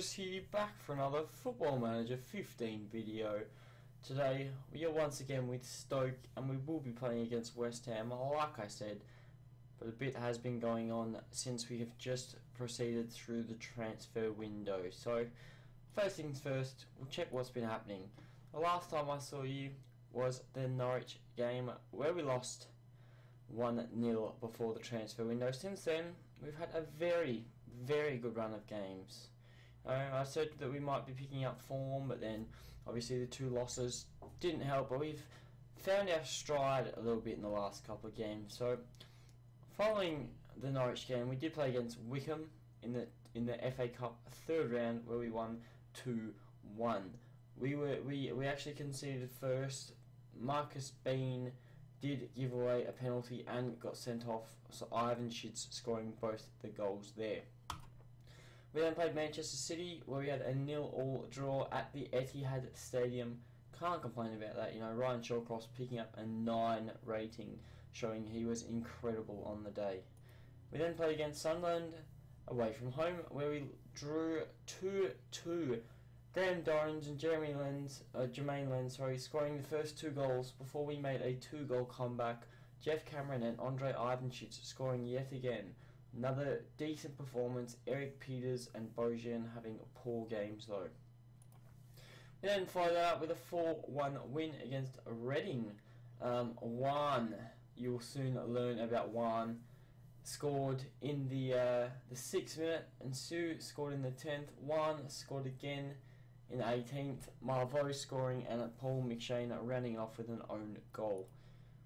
Chris here, back for another Football Manager 15 video. Today we are once again with Stoke and we will be playing against West Ham, like I said, but a bit has been going on since we have just proceeded through the transfer window. So first things first, we'll check what's been happening. The last time I saw you was the Norwich game where we lost 1-0 before the transfer window. Since then we've had a very good run of games. I said that we might be picking up form, but then obviously the two losses didn't help, but we've found our stride a little bit in the last couple of games. So following the Norwich game, we did play against Wickham in the FA Cup third round where we won 2-1. We actually conceded first. Marcus Bean did give away a penalty and got sent off, so Ivan Shitz scoring both the goals there. We then played Manchester City where we had a 0-0 draw at the Etihad Stadium. Can't complain about that, you know. Ryan Shawcross picking up a 9 rating, showing he was incredible on the day. We then played against Sunderland away from home where we drew 2-2. Graham Dorrans and Jermaine Lens, scoring the first 2 goals before we made a 2-goal comeback. Jeff Cameron and Andre Ivanchitz scoring yet again. Another decent performance. Eric Peters and Bojan having poor games though. We then followed that up with a 4-1 win against Reading. Juan, you'll soon learn about Juan. Scored in the 6th minute, and Sue scored in the 10th. Juan scored again in the 18th. Marvo scoring, and Paul McShane rounding off with an own goal.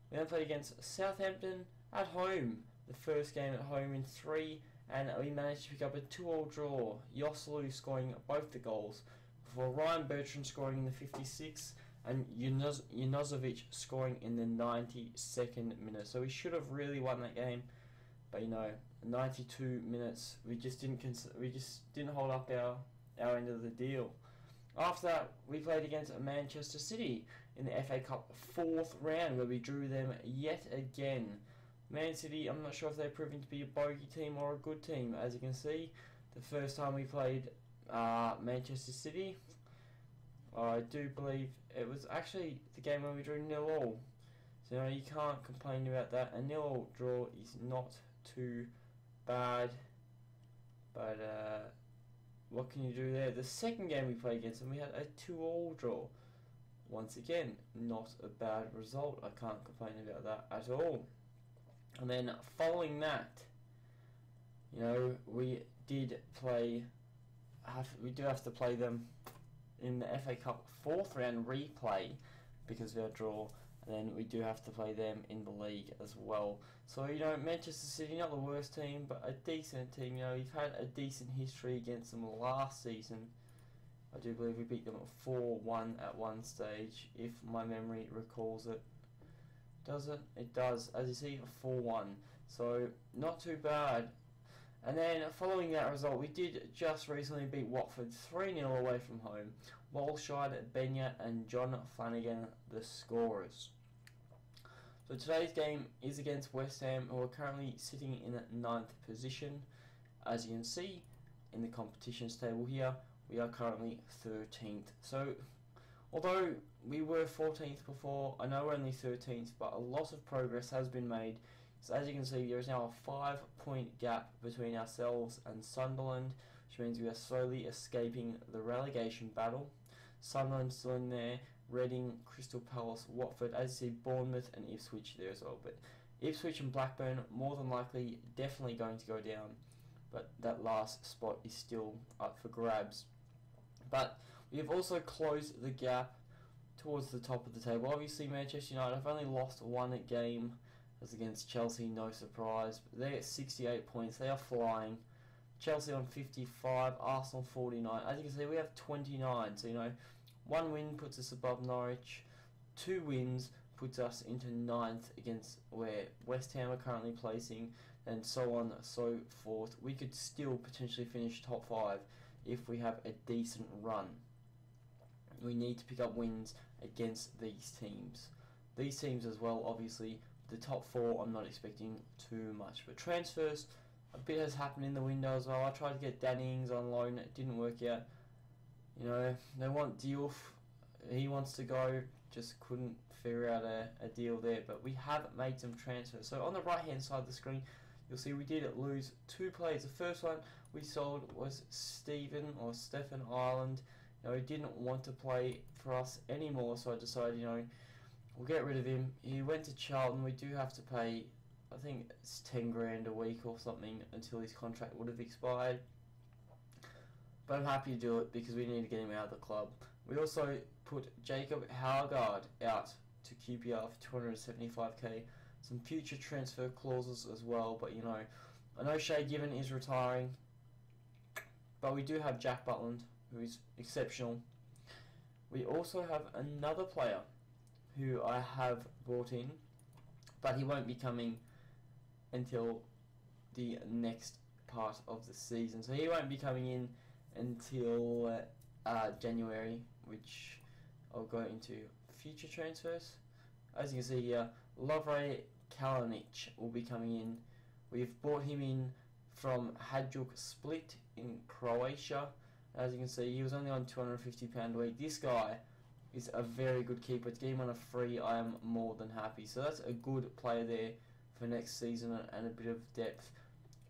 We then played against Southampton at home. The first game at home in 3, and we managed to pick up a 2-2 draw. Joselu scoring both the goals, before Ryan Bertrand scoring in the 56th and Junozovic scoring in the 92nd minute. So we should have really won that game, but you know, 92 minutes we just didn't hold up our end of the deal. After that, we played against Manchester City in the FA Cup 4th round where we drew them yet again. Man City, I'm not sure if they're proving to be a bogey team or a good team. As you can see, the first time we played Manchester City, I do believe it was actually the game where we drew 0-0. So you know, you can't complain about that. A 0-0 draw is not too bad, but what can you do there? The second game we played against them, we had a 2-2 draw. Once again, not a bad result. I can't complain about that at all. And then following that, you know, we do have to play them in the FA Cup 4th round replay because of our draw, and then we do have to play them in the league as well. So you know, Manchester City, not the worst team, but a decent team. You know, we've had a decent history against them last season. I do believe we beat them 4-1 at one stage, if my memory recalls it. Does it? It does. As you see, 4-1. So not too bad. And then following that result, we did just recently beat Watford 3-0 away from home. Walshide, Benya and John Flanagan the scorers. So today's game is against West Ham, who are currently sitting in 9th position. As you can see in the competitions table here, we are currently 13th. So although we were 14th before, I know we're only 13th, but a lot of progress has been made. So as you can see, there is now a 5-point gap between ourselves and Sunderland, which means we are slowly escaping the relegation battle. Sunderland still in there, Reading, Crystal Palace, Watford, as you see, Bournemouth and Ipswich there as well. But Ipswich and Blackburn more than likely definitely going to go down, but that last spot is still up for grabs. But we have also closed the gap towards the top of the table. Obviously Manchester United have only lost one game, as against Chelsea, no surprise, but they're at 68 points, they are flying. Chelsea on 55, Arsenal 49. As you can see, we have 29, so you know, 1 win puts us above Norwich, 2 wins puts us into 9th against where West Ham are currently placing, and so on and so forth. We could still potentially finish top 5 if we have a decent run. We need to pick up wins against these teams. These teams as well, obviously. The top 4, I'm not expecting too much. But transfers, a bit has happened in the window as well. I tried to get Danny Ings on loan, it didn't work out. You know, they want Diouf, he wants to go, just couldn't figure out a deal there. But we have made some transfers. So on the right hand side of the screen, you'll see we did lose 2 players. The first one we sold was Stephen Ireland. You know, he didn't want to play for us anymore, so I decided, you know, we'll get rid of him. He went to Charlton. We do have to pay, I think it's 10 grand a week or something until his contract would have expired. But I'm happy to do it because we need to get him out of the club. We also put Jacob Howgard out to QPR for 275k. Some future transfer clauses as well, but you know, I know Shay Given is retiring, but we do have Jack Butland, who is exceptional. We also have another player who I have brought in, but he won't be coming until the next part of the season. So he won't be coming in until January, which I'll go into future transfers. As you can see here, Lovre Kalinic will be coming in. We've brought him in from Hajduk Split in Croatia. As you can see, he was only on £250 a week. This guy is a very good keeper. To get him on a free, I am more than happy. So that's a good player there for next season and a bit of depth.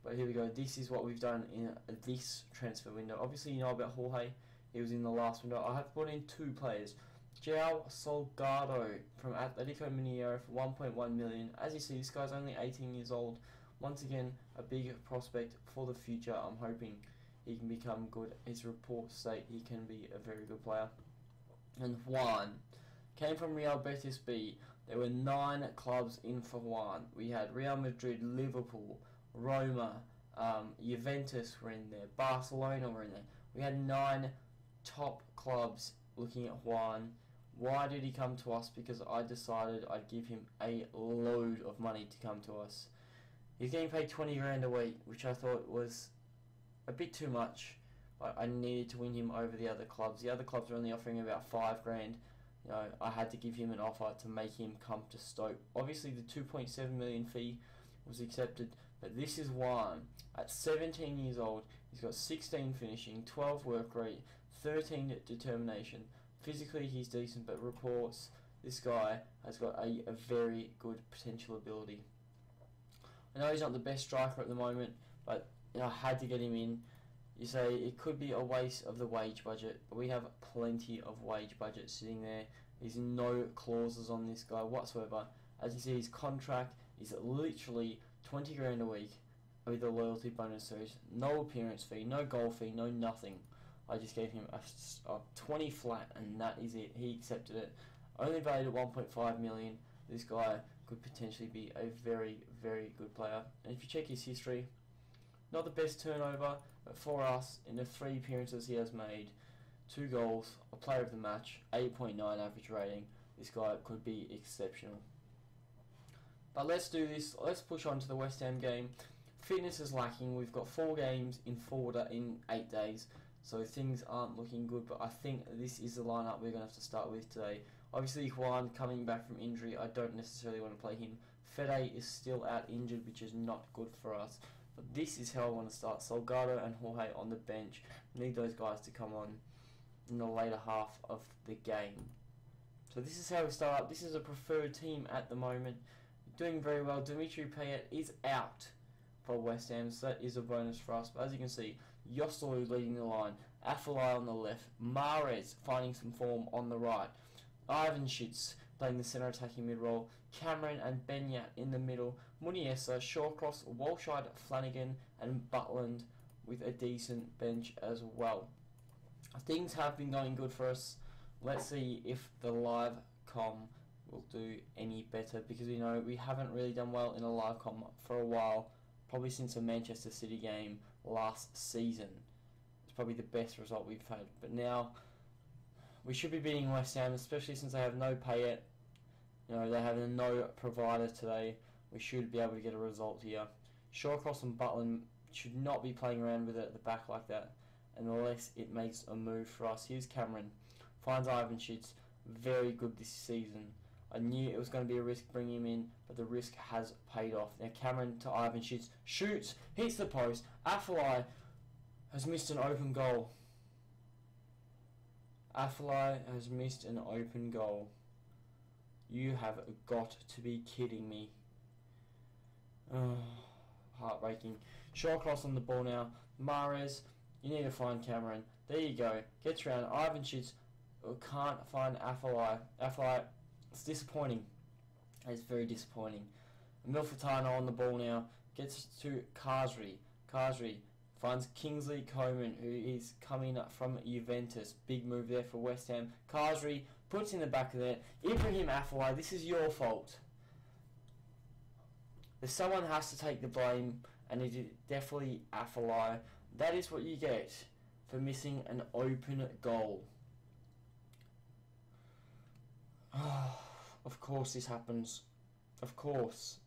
But here we go. This is what we've done in this transfer window. Obviously, you know about Jorge. He was in the last window. I have brought in 2 players. João Salgado from Atletico Mineiro for 1.1 million. As you see, this guy's only 18 years old. Once again, a big prospect for the future. I'm hoping he can become good. His reports state he can be a very good player. And Juan came from Real Betis B. There were 9 clubs in for Juan. We had Real Madrid, Liverpool, Roma, Juventus were in there, Barcelona were in there. We had 9 top clubs looking at Juan. Why did he come to us? Because I decided I'd give him a load of money to come to us. He's getting paid 20 grand a week, which I thought was a bit too much, but I needed to win him over the other clubs. The other clubs were only offering about 5 grand. You know, I had to give him an offer to make him come to Stoke. Obviously, the 2.7 million fee was accepted, but this is Juan. At 17 years old, he's got 16 finishing, 12 work rate, 13 determination. Physically, he's decent, but reports this guy has got a very good potential ability. I know he's not the best striker at the moment, but you know, I had to get him in. You say it could be a waste of the wage budget, but we have plenty of wage budget sitting there. There's no clauses on this guy whatsoever. As you see, his contract is literally 20 grand a week with a loyalty bonus. So there's no appearance fee, no goal fee, no nothing. I just gave him a 20 flat, and that is it. He accepted it. Only valued at 1.5 million. This guy could potentially be a very, very good player. And if you check his history, not the best turnover, but for us, in the 3 appearances he has made, 2 goals, a player of the match, 8.9 average rating. This guy could be exceptional. But let's do this. Let's push on to the West Ham game. Fitness is lacking. We've got 4 games in 8 days. So things aren't looking good, but I think this is the lineup we're going to have to start with today. Obviously, Juan coming back from injury, I don't necessarily want to play him. Fede is still out injured, which is not good for us. But this is how I want to start. Salgado and Jorge on the bench. Need those guys to come on in the later half of the game. So this is how we start up. This is a preferred team at the moment. Doing very well. Dimitri Payet is out for West Ham, so that is a bonus for us. But as you can see, Joselu leading the line, Afellay on the left, Mahrez finding some form on the right, Ivanschitz playing the centre attacking mid role, Cameron and Benyat in the middle, Muniesa, Shawcross, Walshide, Flanagan and Butland with a decent bench as well. Things have been going good for us. Let's see if the live com will do any better, because we know we haven't really done well in a live com for a while, probably since the Manchester City game last season. It's probably the best result we've had, but now we should be beating West Ham, especially since they have no Payet. You know, they have no provider today. We should be able to get a result here. Shawcross and Butland should not be playing around with it at the back like that unless it makes a move for us. Here's Cameron, finds Ivanschitz, very good this season. I knew it was going to be a risk bringing him in, but the risk has paid off. Now Cameron to Ivan shoots, hits the post. Afellay has missed an open goal. Afellay has missed an open goal. You have got to be kidding me. Oh, heartbreaking. Short cross on the ball now. Mahrez, you need to find Cameron. There you go. Gets around. Ivan can't find Afellay. Afellay, it's disappointing. It's very disappointing. Milfitano on the ball now. Gets to Khazri. Khazri finds Kingsley Coman, who is coming up from Juventus. Big move there for West Ham. Khazri puts in the back of there. Ibrahim Afellay, this is your fault. Someone has to take the blame, and it is definitely Afellay. That is what you get for missing an open goal. Of course this happens. Of course.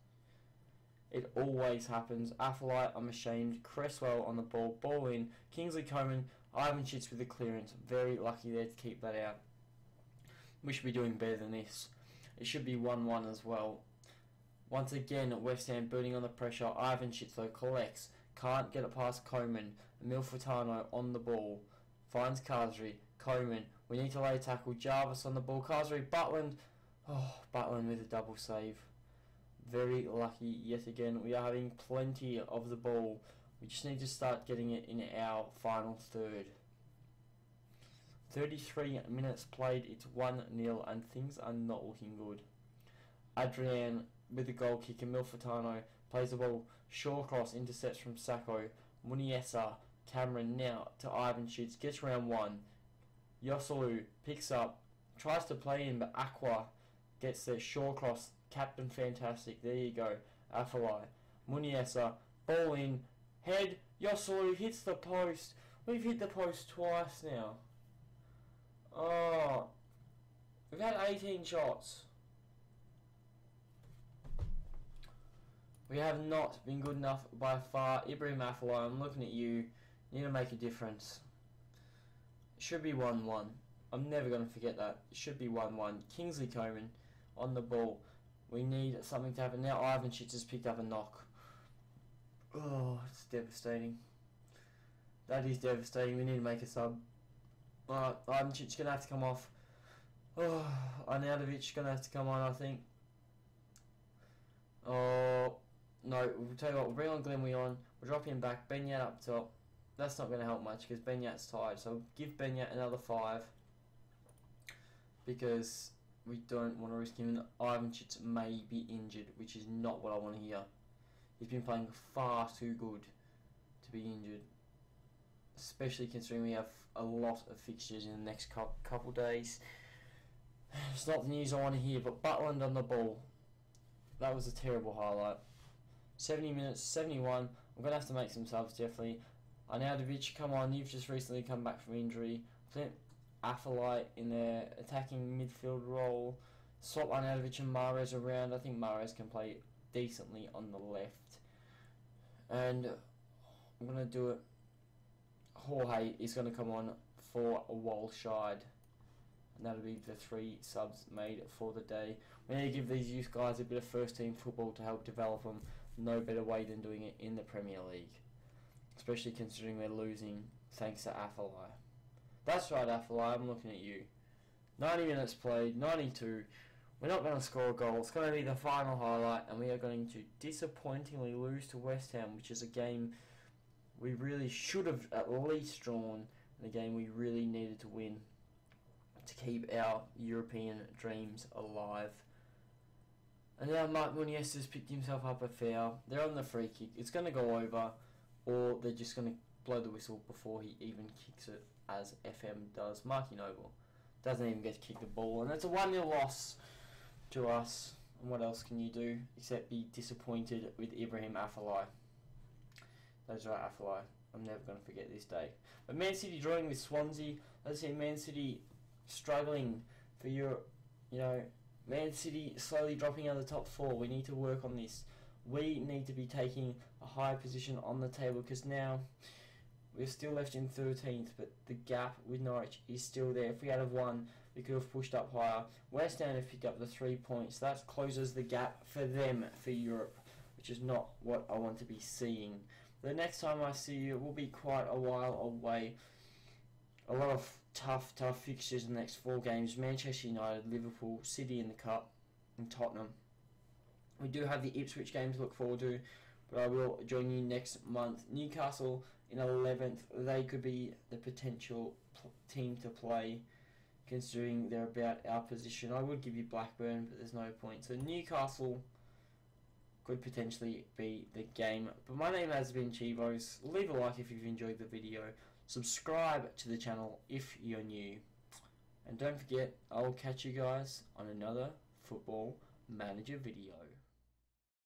It always happens. Afellay, I'm ashamed. Cresswell on the ball. Ball in. Kingsley Coman. Ivan Shits with the clearance. Very lucky there to keep that out. We should be doing better than this. It should be 1-1 as well. Once again, West Ham building on the pressure. Ivan Shits though collects. Can't get it past Coman. Milfitano on the ball. Finds Khazri. Coman. We need to lay a tackle. Jarvis on the ball. Khazri. Butland. Oh, Butland with a double save. Very lucky yet again. We are having plenty of the ball. We just need to start getting it in our final third. 33 minutes played. It's 1-0 and things are not looking good. Adrian with the goal kick and Milfitano plays the ball. Short cross intercepts from Sacco. Muniesa. Cameron now to Ivan Shoots. Gets round one. Yosselu picks up. Tries to play in but Aqua gets the short cross. Captain fantastic. There you go. Afellay. Muniesa. Ball in. Head. Yosselu hits the post. We've hit the post twice now. Oh. We've had 18 shots. We have not been good enough by far. Ibrahim Afellay, I'm looking at you. You need to make a difference. It should be 1-1. I'm never going to forget that. It should be 1-1. Kingsley Coman on the ball. We need something to happen. Now Ivan Shits has picked up a knock. Oh, it's devastating. That is devastating. We need to make a sub. Ivan Shits is going to have to come off. Oh, Arnautovic is going to have to come on, I think. Oh, no. We'll tell you what. We'll bring on Glenwee on. We'll drop him back. Benyat up top. That's not going to help much because Benyat's tired. So give Benyat another 5. Because we don't want to risk him. Ivan Shits may be injured, which is not what I want to hear. He's been playing far too good to be injured. Especially considering we have a lot of fixtures in the next couple days. It's not the news I want to hear, but Butland on the ball. That was a terrible highlight. 70 minutes, 71. I'm going to have to make some subs, definitely. Arnautovic, come on, you've just recently come back from injury. Flint Afellay in their attacking midfield role. Swap Arnautovic and Mahrez around. I think Mahrez can play decently on the left. And I'm going to do it. Jorge is going to come on for Walshide. And that'll be the 3 subs made for the day. We need to give these youth guys a bit of first team football to help develop them. No better way than doing it in the Premier League. Especially considering we're losing thanks to Afellay. That's right, Afellay, I'm looking at you. 90 minutes played, 92. We're not going to score a goal. It's going to be the final highlight, and we are going to disappointingly lose to West Ham, which is a game we really should have at least drawn, and a game we really needed to win to keep our European dreams alive. And now Mark Muniesa has picked himself up a foul. They're on the free kick. It's going to go over, or they're just going to blow the whistle before he even kicks it, as FM does. Marky Noble doesn't even get to kick the ball, and it's a 1-0 loss to us. And what else can you do except be disappointed with Ibrahim Afellay? That's right, Afellay. I'm never going to forget this day. But Man City drawing with Swansea. Let's see Man City struggling for Europe. You know, Man City slowly dropping out of the top 4. We need to work on this. We need to be taking a higher position on the table because now We're still left in 13th, but the gap with Norwich is still there. If we had have won, we could have pushed up higher. West Ham have picked up the 3 points. That closes the gap for them for Europe, which is not what I want to be seeing. The next time I see you, it will be quite a while away. A lot of tough fixtures in the next 4 games. Manchester United, Liverpool, City in the Cup, and Tottenham. We do have the Ipswich game to look forward to, but I will join you next month. Newcastle in 11th, they could be the potential team to play, considering they're about our position. I would give you Blackburn, but there's no point. So Newcastle could potentially be the game. But my name has been Chivos. Leave a like if you've enjoyed the video. Subscribe to the channel if you're new. And don't forget, I'll catch you guys on another Football Manager video.